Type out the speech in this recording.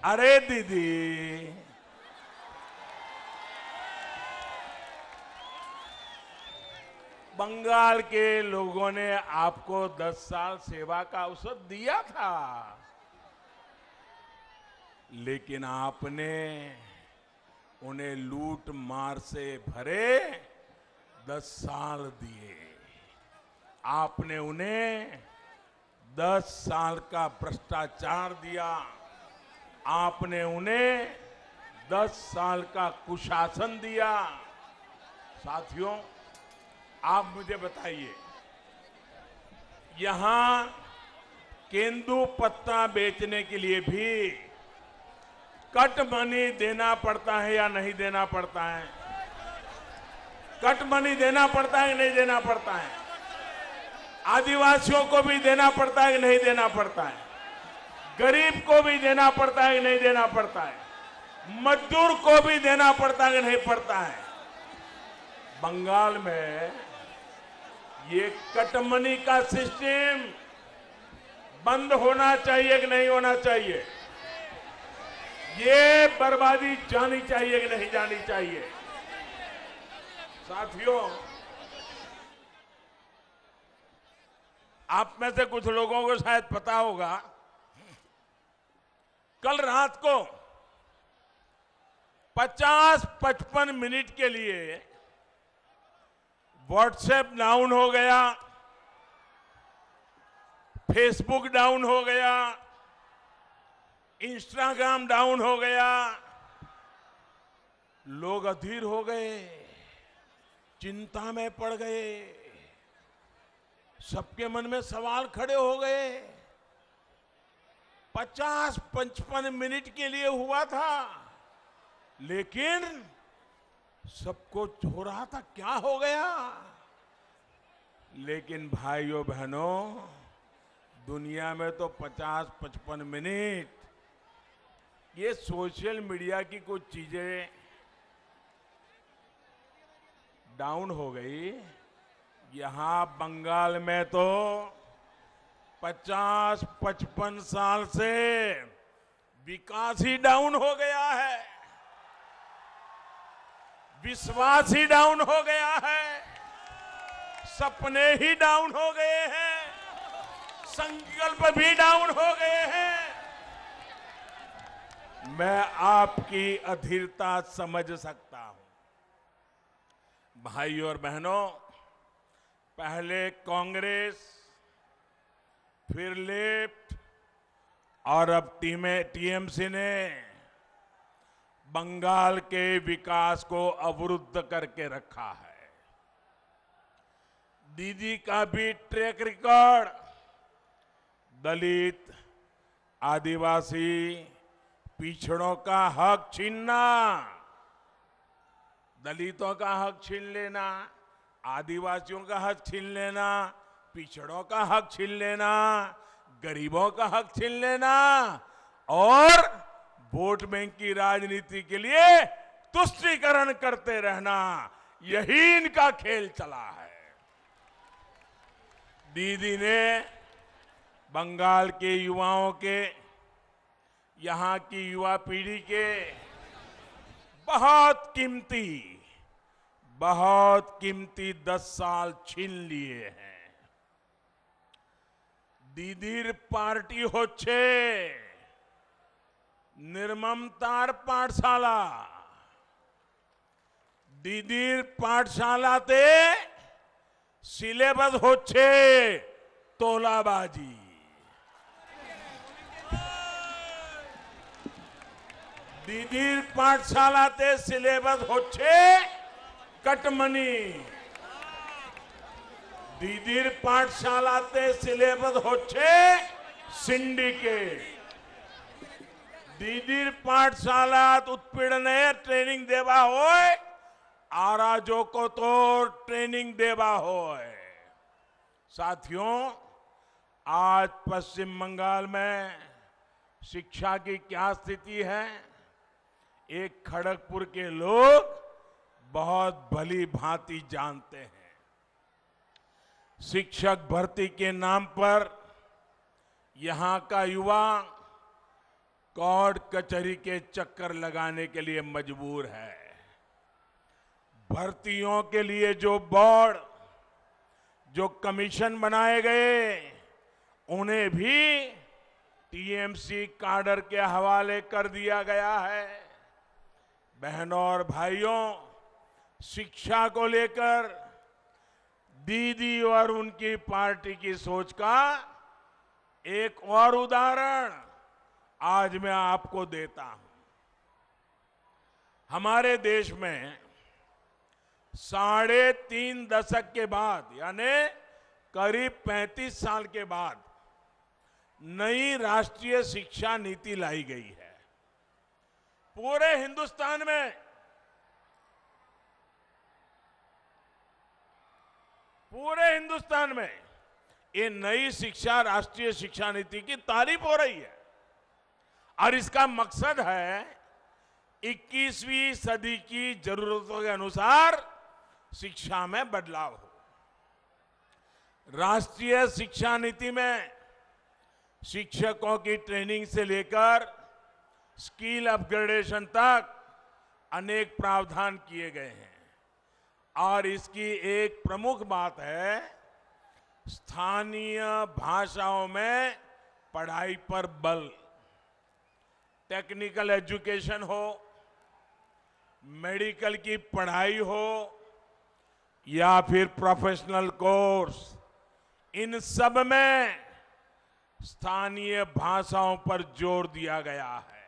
अरे दीदी, बंगाल के लोगों ने आपको 10 साल सेवा का अवसर दिया था, लेकिन आपने उन्हें लूट मार से भरे 10 साल दिए। आपने उन्हें 10 साल का भ्रष्टाचार दिया। आपने उन्हें 10 साल का कुशासन दिया। साथियों, आप मुझे बताइए, यहां केंदू पत्ता बेचने के लिए भी कट मनी देना पड़ता है या नहीं देना पड़ता है? कट मनी देना पड़ता है कि नहीं देना पड़ता है? आदिवासियों को भी देना पड़ता है कि नहीं देना पड़ता है? गरीब को भी देना पड़ता है कि नहीं देना पड़ता है? मजदूर को भी देना पड़ता है कि नहीं पड़ता है? बंगाल में ये कट मनी का सिस्टम बंद होना चाहिए कि नहीं होना चाहिए? ये बर्बादी जानी चाहिए कि नहीं जानी चाहिए? साथियों, आप में से कुछ लोगों को शायद पता होगा, कल रात को 50-55 मिनट के लिए व्हाट्सएप डाउन हो गया, फेसबुक डाउन हो गया, इंस्टाग्राम डाउन हो गया। लोग अधीर हो गए, चिंता में पड़ गए, सबके मन में सवाल खड़े हो गए। 50-55 मिनट के लिए हुआ था, लेकिन सबको हो रहा था क्या हो गया। लेकिन भाइयों बहनों, दुनिया में तो 50-55 मिनट ये सोशल मीडिया की कुछ चीजें डाउन हो गई। यहां बंगाल में तो 50-55 साल से विकास ही डाउन हो गया है, विश्वास ही डाउन हो गया है, सपने ही डाउन हो गए हैं, संकल्प भी डाउन हो गए हैं। मैं आपकी अधीरता समझ सकता हूं। भाइयों और बहनों, पहले कांग्रेस, फिर लेफ्ट और अब टीएमसी ने बंगाल के विकास को अवरुद्ध करके रखा है। दीदी का भी ट्रैक रिकॉर्ड दलित, आदिवासी, पिछड़ों का हक छीनना, दलितों का हक छीन लेना, आदिवासियों का हक छीन लेना, पिछड़ों का हक छीन लेना, गरीबों का हक छीन लेना और वोट बैंक की राजनीति के लिए तुष्टीकरण करते रहना, यही इनका खेल चला है। दीदी ने बंगाल के युवाओं के, यहां की युवा पीढ़ी के बहुत कीमती 10 साल छीन लिए हैं। दीदीर पार्टी होच्छे निर्ममतार पाठशाला। दीदीर पाठशालाते सिलेबस होच्छे तोलाबाजी। दीदीर पाठशालाते सिलेबस होच्छे कटमनी। दीदीर पाठशालाते सिलेबस होच्छे सिंडिकेट। दीदीर पाठशालात उत्पीड़ने ट्रेनिंग देवा होय, आराजो को तो ट्रेनिंग देवा होय। साथियों, आज पश्चिम बंगाल में शिक्षा की क्या स्थिति है, एक खड़गपुर के लोग बहुत भली भांति जानते हैं। शिक्षक भर्ती के नाम पर यहां का युवा कोर्ट कचहरी के चक्कर लगाने के लिए मजबूर है। भर्तियों के लिए जो बोर्ड, जो कमीशन बनाए गए, उन्हें भी टीएमसी काडर के हवाले कर दिया गया है। बहनों और भाइयों, शिक्षा को लेकर दीदी और उनकी पार्टी की सोच का एक और उदाहरण आज मैं आपको देता हूं। हमारे देश में 3.5 दशक के बाद, यानी करीब 35 साल के बाद नई राष्ट्रीय शिक्षा नीति लाई गई है। पूरे हिंदुस्तान में ये नई शिक्षा, राष्ट्रीय शिक्षा नीति की तारीफ हो रही है और इसका मकसद है 21वीं सदी की जरूरतों के अनुसार शिक्षा में बदलाव हो। राष्ट्रीय शिक्षा नीति में शिक्षकों की ट्रेनिंग से लेकर स्किल अपग्रेडेशन तक अनेक प्रावधान किए गए हैं और इसकी एक प्रमुख बात है स्थानीय भाषाओं में पढ़ाई पर बल। टेक्निकल एजुकेशन हो, मेडिकल की पढ़ाई हो या फिर प्रोफेशनल कोर्स, इन सब में स्थानीय भाषाओं पर जोर दिया गया है।